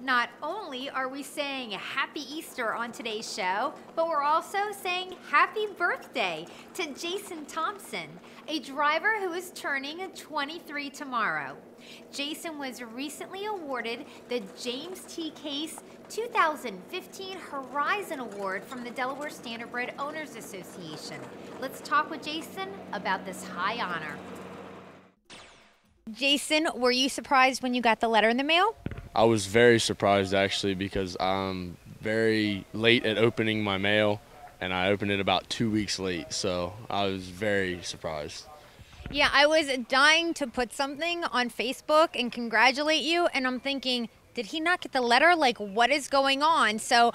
Not only are we saying Happy Easter on today's show, but we're also saying happy birthday to Jason Thompson, a driver who is turning 23 tomorrow. Jason was recently awarded the James T. Case 2015 Horizon Award from the Delaware Standardbred Owners Association. Let's talk with Jason about this high honor. Jason, were you surprised when you got the letter in the mail? I was very surprised actually because I'm very late at opening my mail and I opened it about 2 weeks late, so I was very surprised. Yeah, I was dying to put something on Facebook and congratulate you, and I'm thinking, did he not get the letter? Like, what is going on? So,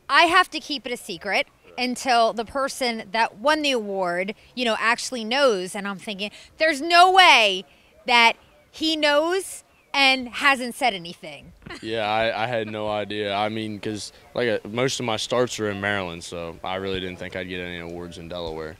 I have to keep it a secret until the person that won the award, actually knows, and I'm thinking, there's no way that he knows and hasn't said anything. Yeah, I had no idea. I mean, because most of my starts are in Maryland, so I really didn't think I'd get any awards in Delaware.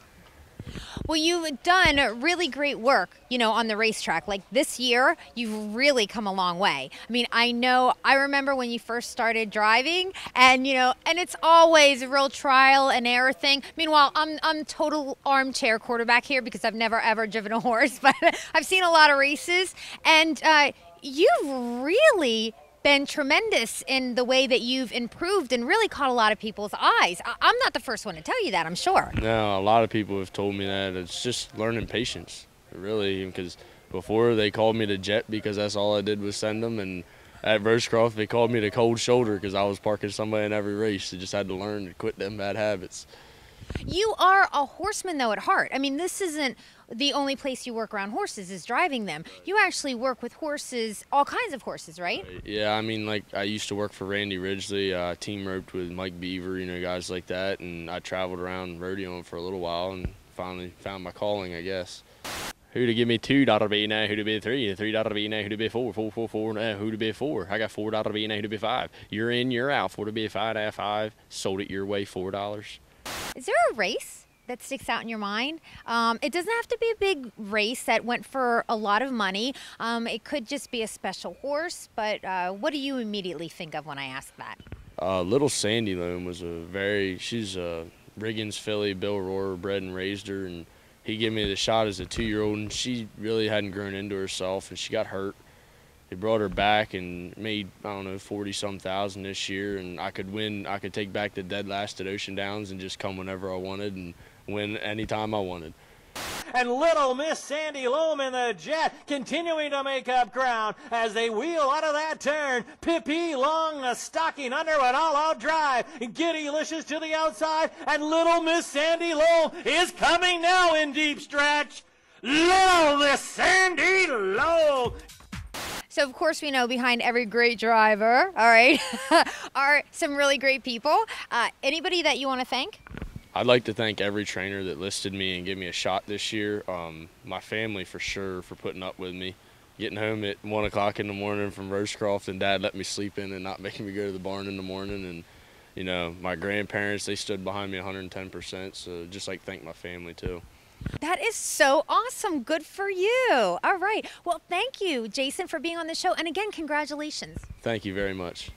Well, you've done really great work, on the racetrack. Like this year, you've really come a long way. I mean, I remember when you first started driving and it's always a real trial and error thing. Meanwhile, I'm total armchair quarterback here because I've never ever driven a horse, but I've seen a lot of races, and you've really been tremendous in the way that you've improved and really caught a lot of people's eyes. I'm not the first one to tell you that, I'm sure. No, a lot of people have told me that. It's just learning patience, really, because before they called me the Jet because that's all I did was send them, and at Rosecroft they called me the Cold Shoulder because I was parking somebody in every race. They just had to learn to quit them bad habits. You are a horseman, though, at heart. I mean, this isn't the only place you work around horses is driving them. You actually work with horses, all kinds of horses, right? Yeah, I mean, I used to work for Randy Ridgely, team roped with Mike Beaver, guys like that, and I traveled around rodeoing for a little while and finally found my calling, I guess. Who to give me $2 be now, who to be $3, $3 be now, who to be $4, $4 now, who to be $4. I got $4 be now, who to be $5. You're in, you're out, $4 to be $5, $5, sold it your way, $4. Is there a race that sticks out in your mind? It doesn't have to be a big race that went for a lot of money. It could just be a special horse, but what do you immediately think of when I ask that? Little Sandy Loam was she's a Riggins filly. Bill Rohrer bred and raised her, and he gave me the shot as a 2-year-old, and she really hadn't grown into herself, and she got hurt. They brought her back and made, 40-some thousand this year, and I could win. I could take back the dead last at Ocean Downs and just come whenever I wanted and win anytime I wanted. And little Miss Sandy Loam in the Jet continuing to make up ground as they wheel out of that turn. Pippi Long, a stocking under an all-out drive. Giddylicious to the outside, and little Miss Sandy Loam is coming now in deep stretch. Little Miss Sandy Loam. So, of course, we know behind every great driver, all right, are some really great people. Anybody that you want to thank? I'd like to thank every trainer that listed me and gave me a shot this year. My family, for sure, for putting up with me. Getting home at 1 o'clock in the morning from Rosecroft, and Dad let me sleep in and not making me go to the barn in the morning. And, my grandparents, they stood behind me 110%. So just thank my family, too. That is so awesome. Good for you. All right. Well, thank you, Jason, for being on the show. And again, congratulations. Thank you very much.